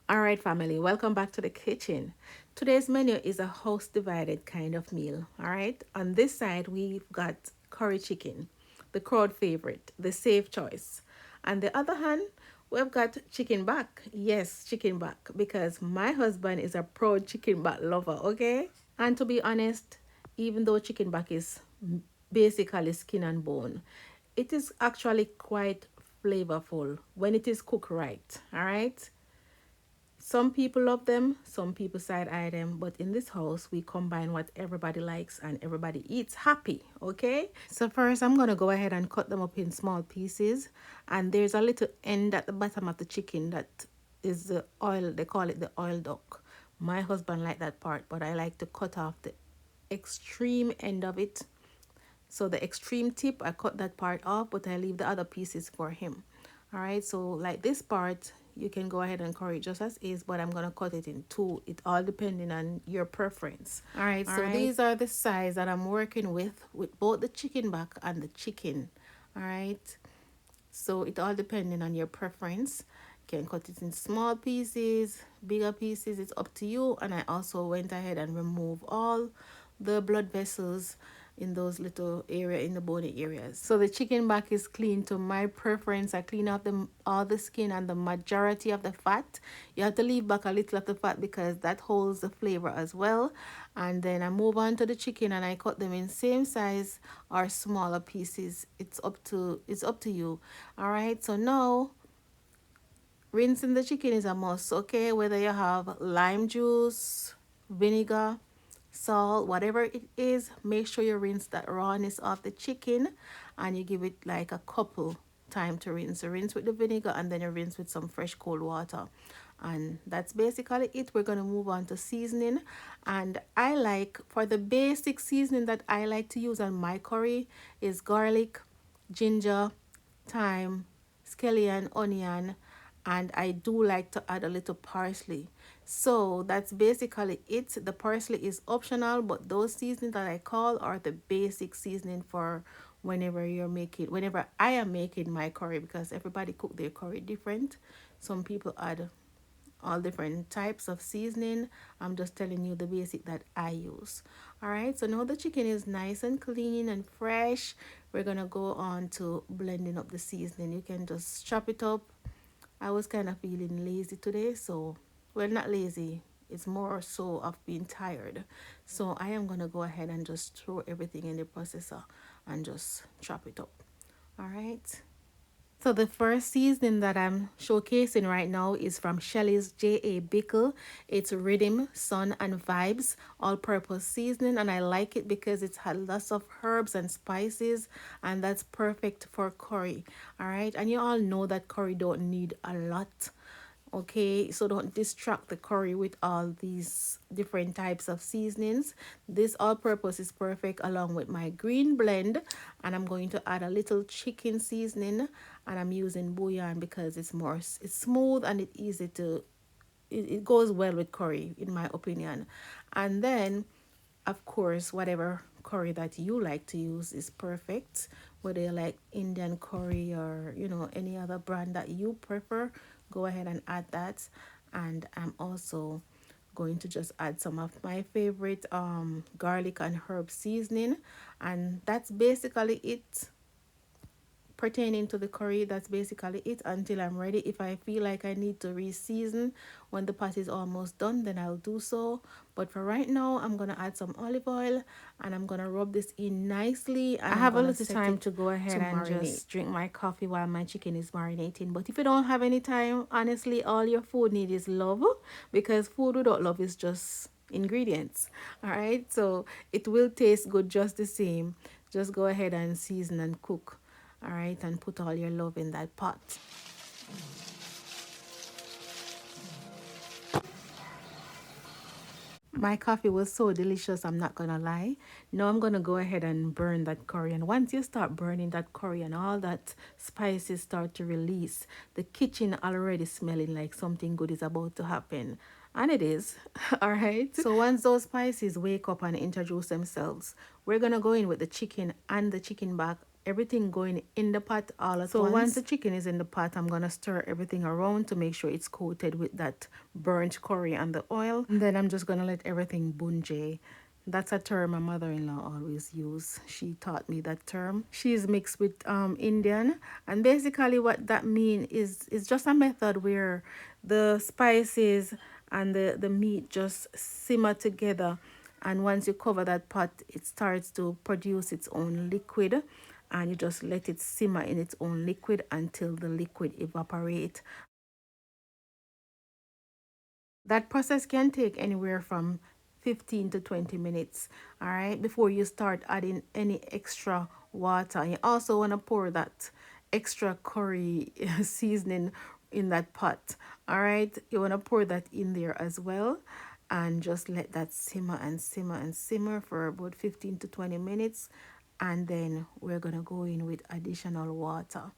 All right, family, welcome back to the kitchen. Today's menu is a house divided kind of meal. All right, on this side, we've got curry chicken, the crowd favorite, the safe choice. On the other hand, we've got chicken back. Yes, chicken back, because my husband is a pro chicken back lover, okay? And to be honest, even though chicken back is basically skin and bone, it is actually quite flavorful when it is cooked right. All right, some people love them, some people side eye them, but in this house, we combine what everybody likes and everybody eats happy, okay? So, first, I'm gonna go ahead and cut them up in small pieces. And there's a little end at the bottom of the chicken that is the oil, they call it the oil duct. My husband like that part, but I like to cut off the extreme end of it. So the extreme tip, I cut that part off, but I leave the other pieces for him. All right, so like this part, you can go ahead and cut it just as is, but I'm gonna cut it in two. It all depending on your preference. All right, so these are the size that I'm working with both the chicken back and the chicken. All right, so it all depending on your preference. You can cut it in small pieces, bigger pieces, it's up to you. And I also went ahead and remove all the blood vessels in those little area in the bony areas. So the chicken back is clean to my preference. I clean off all the skin and the majority of the fat. You have to leave back a little of the fat because that holds the flavor as well. And then I move on to the chicken and I cut them in same size or smaller pieces. It's up to you. All right, so now rinsing the chicken is a must, okay? Whether you have lime juice, vinegar, salt, whatever it is, make sure you rinse that rawness off the chicken and you give it like a couple time to rinse. So rinse with the vinegar and then you rinse with some fresh cold water. And that's basically it. We're going to move on to seasoning. And I like, for the basic seasoning that I like to use on my curry is garlic, ginger, thyme, scallion, onion, and I do like to add a little parsley. So that's basically it. The parsley is optional, but those seasonings that I call are the basic seasoning for whenever I am making my curry, because everybody cook their curry different. Some people add all different types of seasoning. I'm just telling you the basic that I use. All right, so now the chicken is nice and clean and fresh. We're gonna go on to blending up the seasoning. You can just chop it up. I was kind of feeling lazy today, so, well, not lazy, it's more so of being tired. So I am gonna go ahead and just throw everything in the processor and just chop it up. All right. So the first seasoning that I'm showcasing right now is from Shelly's J.A. Bikkle. It's Rhythm, Sun, and Vibes all-purpose seasoning, and I like it because it's had lots of herbs and spices, and that's perfect for curry. All right, and you all know that curry don't need a lot. Okay, so don't distract the curry with all these different types of seasonings. This all purpose is perfect along with my green blend. And I'm going to add a little chicken seasoning, and I'm using bouillon because it's smooth and it's easy to, it goes well with curry in my opinion. And then, of course, whatever curry that you like to use is perfect, whether you like Indian curry or any other brand that you prefer, go ahead and add that. And I'm also going to just add some of my favorite garlic and herb seasoning, and that's basically it pertaining to the curry. That's basically it until I'm ready. If I feel like I need to re-season when the pot is almost done, then I'll do so. But for right now, I'm gonna add some olive oil and I'm gonna rub this in nicely. And I have a little time to go ahead and just drink my coffee while my chicken is marinating. But if you don't have any time, honestly, all your food need is love, because food without love is just ingredients. All right, so it will taste good just the same. Just go ahead and season and cook. All right, and put all your love in that pot. My coffee was so delicious, I'm not gonna lie. Now I'm gonna go ahead and burn that curry. And once you start burning that curry and all that spices start to release, the kitchen already smelling like something good is about to happen. And it is. All right. So once those spices wake up and introduce themselves, we're gonna go in with the chicken and the chicken back everything going in the pot all at once. So once the chicken is in the pot, I'm gonna stir everything around to make sure it's coated with that burnt curry and the oil. And then I'm just gonna let everything bunjay. That's a term my mother-in-law always used. She taught me that term. She's mixed with Indian, and basically what that means is just a method where the spices and the meat just simmer together, and once you cover that pot, it starts to produce its own liquid, and you just let it simmer in its own liquid until the liquid evaporate. That process can take anywhere from 15 to 20 minutes, all right, before you start adding any extra water. You also want to pour that extra curry seasoning in that pot, all right. You want to pour that in there as well, and just let that simmer and simmer and simmer for about 15 to 20 minutes, and then we're gonna go in with additional water.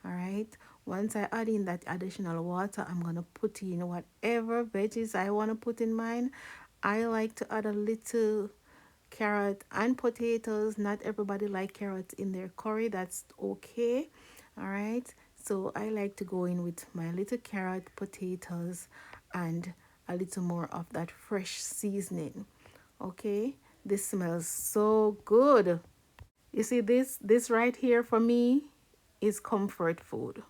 All right, once I add in that additional water, I'm gonna put in whatever veggies I want to put in mine. I like to add a little carrot and potatoes. Not everybody like carrots in their curry, that's okay. All right, so I like to go in with my little carrot, potatoes, and a little more of that fresh seasoning. Okay, this smells so good. You see, this right here for me is comfort food.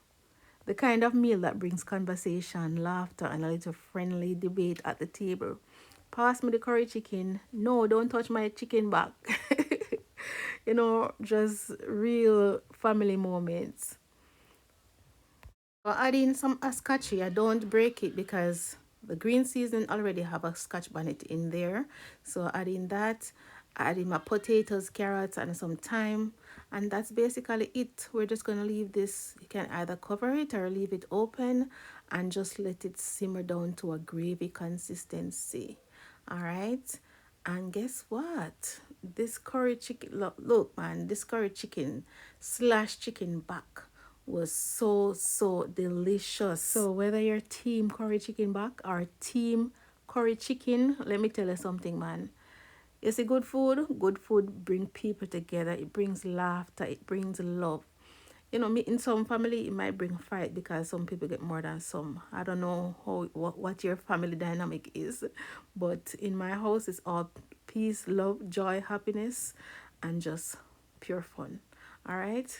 The kind of meal that brings conversation, laughter, and a little friendly debate at the table. Pass me the curry chicken. No, don't touch my chicken back. Just real family moments. Add in some scotch here. Don't break it because the green season already have a scotch bonnet in there. So add in that. Add in my potatoes, carrots, and some thyme. And that's basically it. We're just going to leave this. You can either cover it or leave it open and just let it simmer down to a gravy consistency. All right. And guess what? This curry chicken, look man, this curry chicken slash chicken back was so delicious. So whether you're team curry chicken back or team curry chicken, let me tell you something, man. You see, good food bring people together. It brings laughter, it brings love. Me in some family it might bring fight because some people get more than some. I don't know what your family dynamic is, but in my house it's all peace, love, joy, happiness, and just pure fun. All right.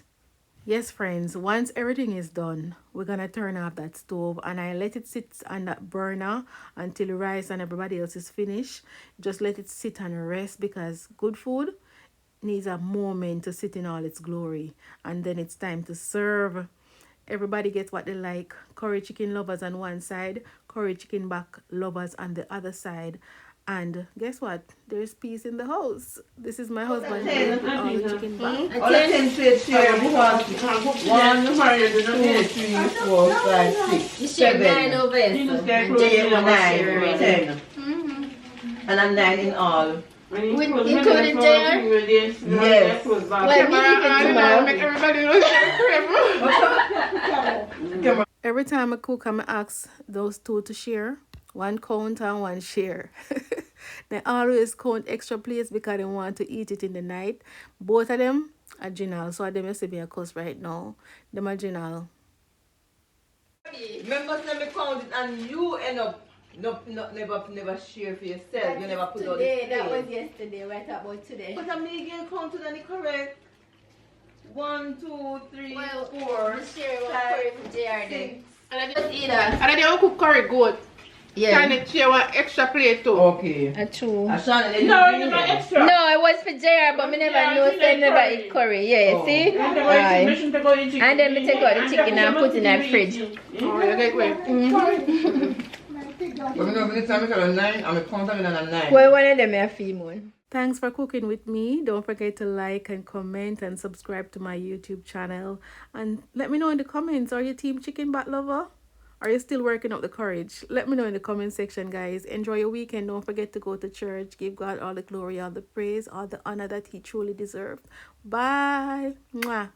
Yes, friends, once everything is done, we're gonna turn off that stove and I let it sit on that burner until the rice and everybody else is finished. Just let it sit and rest because good food needs a moment to sit in all its glory, and then it's time to serve. Everybody gets what they like. Curry chicken lovers on one side, curry chicken back lovers on the other side. And guess what? There's peace in the house. This is my husband with all the chicken back. All the 10 plates share because 1, 2, 3, 4, 5, 6, 7, 8, 9, 10. And I'm 9 in all. Including there? Yes. Every time I cook, I'm ask those two to share. One count and one share. They always count extra plates because they want to eat it in the night. Both of them are general. So them used to be a cuss right now. Them are general. Members let me count it and you end up never share for yourself. That you never put out today, the that was yesterday. What about today? But I'm again counted and correct. 1, 2, 3, Well, 4, the share was 5, curry for JR then. 6. And I just eat that. And then cook curry good. Yeah. Can it share one extra plate too? Okay. True. No, No, extra. No, it was for JR, but me never know say never eat curry. Yeah, see? Aye. And then me take out the chicken and put in the fridge. Oh, you get way. Well, one of them are female. Thanks for cooking with me. Don't forget to like and comment and subscribe to my YouTube channel. And let me know in the comments, are you team chicken back lover? Are you still working up the courage? Let me know in the comment section, guys. Enjoy your weekend. Don't forget to go to church. Give God all the glory, all the praise, all the honor that he truly deserved. Bye. Mwah.